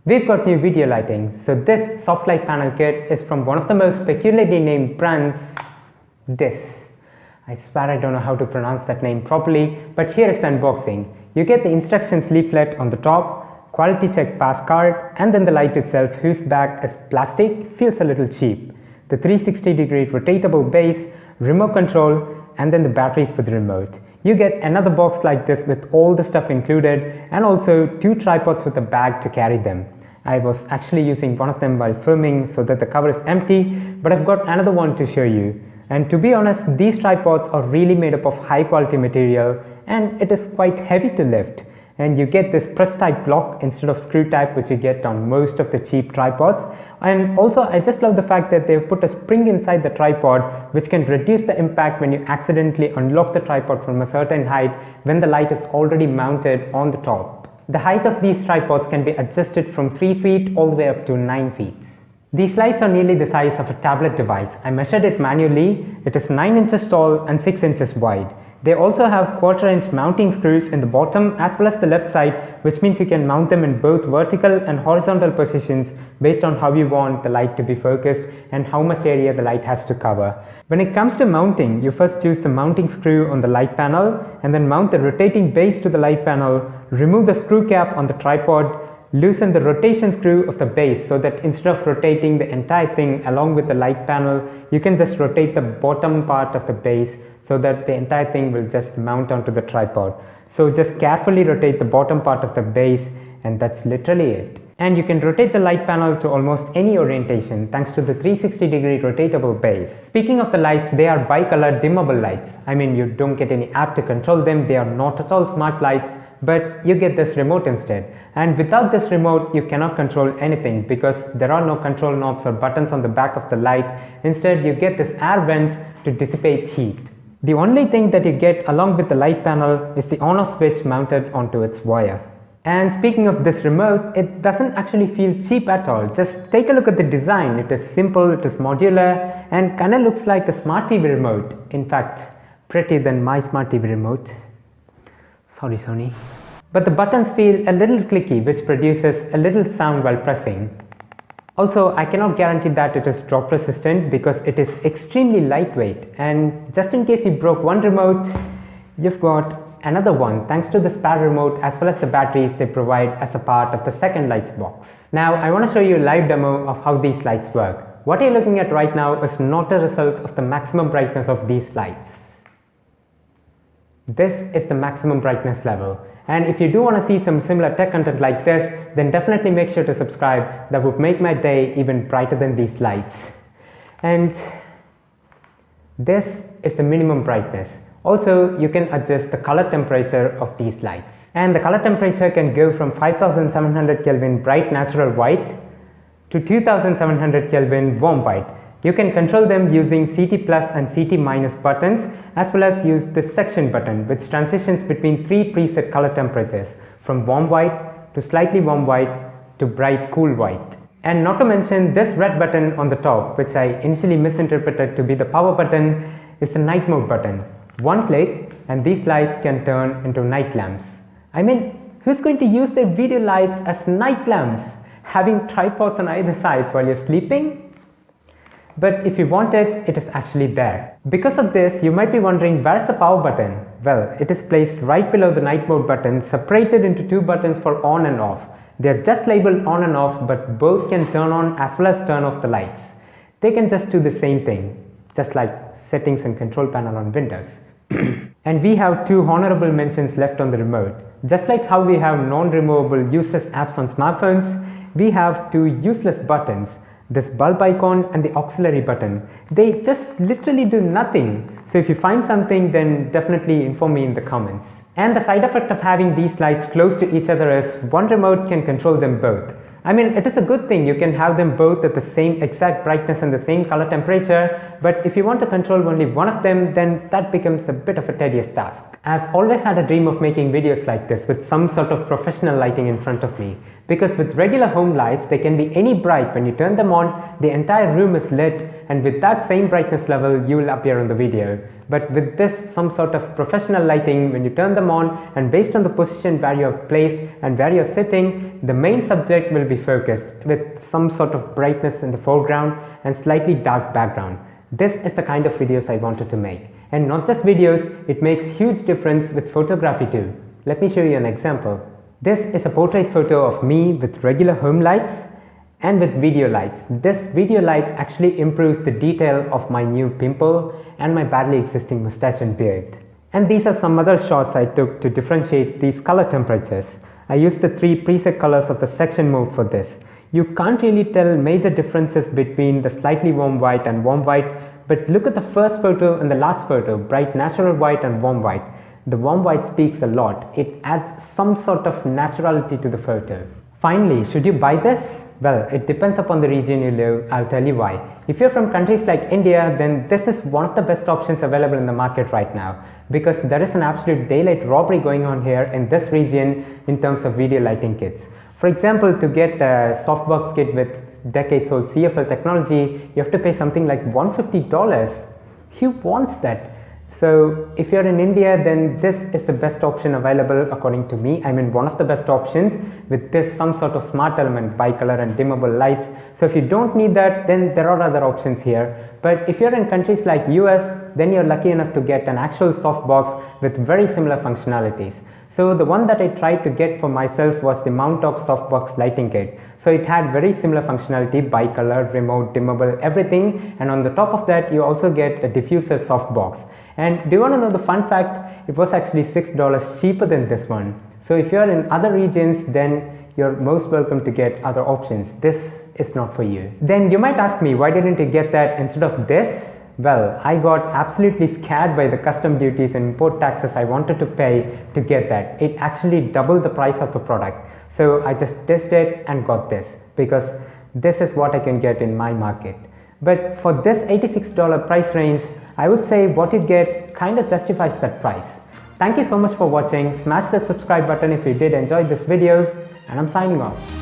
We've got new video lighting. So this soft light panel kit is from one of the most peculiarly named brands, Dis. I swear I don't know how to pronounce that name properly, but here is the unboxing. You get the instructions leaflet on the top, quality check pass card, and then the light itself, whose back is plastic, feels a little cheap. The 360-degree rotatable base, remote control, and then the batteries for the remote. You get another box like this with all the stuff included, and also 2 tripods with a bag to carry them. I was actually using one of them while filming so that the cover is empty, but I've got another one to show you. And to be honest, these tripods are really made up of high quality material, and it is quite heavy to lift. And you get this press type block instead of screw type, which you get on most of the cheap tripods. And also I just love the fact that they've put a spring inside the tripod which can reduce the impact when you accidentally unlock the tripod from a certain height when the light is already mounted on the top. The height of these tripods can be adjusted from 3 feet all the way up to 9 feet. These lights are nearly the size of a tablet device. I measured it manually. It is 9 inches tall and 6 inches wide. They also have 1/4-inch mounting screws in the bottom as well as the left side, which means you can mount them in both vertical and horizontal positions based on how you want the light to be focused and how much area the light has to cover. When it comes to mounting, you first choose the mounting screw on the light panel and then mount the rotating base to the light panel, remove the screw cap on the tripod, loosen the rotation screw of the base so that instead of rotating the entire thing along with the light panel, you can just rotate the bottom part of the base so that the entire thing will just mount onto the tripod. So just carefully rotate the bottom part of the base, and that's literally it. And you can rotate the light panel to almost any orientation thanks to the 360-degree rotatable base. Speaking of the lights, they are bicolor dimmable lights. I mean, you don't get any app to control them, they are not at all smart lights, but you get this remote instead. And without this remote, you cannot control anything because there are no control knobs or buttons on the back of the light. Instead, you get this air vent to dissipate heat. The only thing that you get along with the light panel is the on-off switch mounted onto its wire. And speaking of this remote, it doesn't actually feel cheap at all. Just take a look at the design. It is simple, it is modular, and kinda looks like a smart TV remote. In fact, prettier than my smart TV remote. Sorry, Sony. But the buttons feel a little clicky, which produces a little sound while pressing. Also, I cannot guarantee that it is drop resistant because it is extremely lightweight, and just in case you broke one remote, you've got another one thanks to the spare remote as well as the batteries they provide as a part of the second lights box. Now I want to show you a live demo of how these lights work. What you're looking at right now is not a result of the maximum brightness of these lights. This is the maximum brightness level. And if you do want to see some similar tech content like this, then definitely make sure to subscribe. That would make my day even brighter than these lights. And this is the minimum brightness. Also, you can adjust the color temperature of these lights. And the color temperature can go from 5700 Kelvin bright natural white to 2700 Kelvin warm white. You can control them using CT plus and CT minus buttons, as well as use this section button, which transitions between 3 preset color temperatures from warm white to slightly warm white to bright cool white. And not to mention this red button on the top, which I initially misinterpreted to be the power button, is the night mode button. One click and these lights can turn into night lamps. I mean, who's going to use their video lights as night lamps, having tripods on either sides while you're sleeping? But if you want it, it is actually there. Because of this, you might be wondering, where's the power button? Well, it is placed right below the night mode button, separated into 2 buttons for on and off. They are just labeled on and off, but both can turn on as well as turn off the lights. They can just do the same thing, just like settings and control panel on Windows. And we have 2 honorable mentions left on the remote. Just like how we have non-removable useless apps on smartphones, we have 2 useless buttons. This bulb icon and the auxiliary button. They just literally do nothing. So if you find something, then definitely inform me in the comments. And the side effect of having these lights close to each other is one remote can control them both. I mean, it is a good thing you can have them both at the same exact brightness and the same color temperature, but if you want to control only one of them, then that becomes a bit of a tedious task. I've always had a dream of making videos like this with some sort of professional lighting in front of me. Because with regular home lights, they can be any bright. When you turn them on, the entire room is lit, and with that same brightness level, you will appear on the video. But with this, some sort of professional lighting, when you turn them on, and based on the position where you are placed and where you are sitting, the main subject will be focused with some sort of brightness in the foreground and slightly dark background. This is the kind of videos I wanted to make. And not just videos, it makes huge difference with photography too. Let me show you an example. This is a portrait photo of me with regular home lights and with video lights. This video light actually improves the detail of my new pimple and my badly existing mustache and beard. And these are some other shots I took to differentiate these color temperatures. I used the 3 preset colors of the section mode for this. You can't really tell major differences between the slightly warm white and warm white, but look at the first photo and the last photo, bright natural white and warm white. The warm white speaks a lot. It adds some sort of naturality to the photo. Finally, should you buy this? Well, it depends upon the region you live. I'll tell you why. If you're from countries like India, then this is one of the best options available in the market right now, because there is an absolute daylight robbery going on here in this region in terms of video lighting kits. For example, to get a softbox kit with decades old CFL technology, you have to pay something like $150. Who wants that? So if you're in India, then this is the best option available according to me. I mean, one of the best options with this some sort of smart element, bicolor and dimmable lights. So if you don't need that, then there are other options here. But if you're in countries like US, then you're lucky enough to get an actual softbox with very similar functionalities. So the one that I tried to get for myself was the Mountox softbox lighting kit. So it had very similar functionality, bicolor, remote, dimmable, everything. And on the top of that, you also get a diffuser softbox. And do you want to know the fun fact? It was actually $6 cheaper than this one. So if you're in other regions, then you're most welcome to get other options. This is not for you. Then you might ask me, why didn't you get that instead of this? Well, I got absolutely scared by the custom duties and import taxes I wanted to pay to get that. It actually doubled the price of the product. So I just ditched it and got this, because this is what I can get in my market. But for this $86 price range, I would say what you get kind of justifies that price. Thank you so much for watching. Smash the subscribe button if you did enjoy this video, and I'm signing off.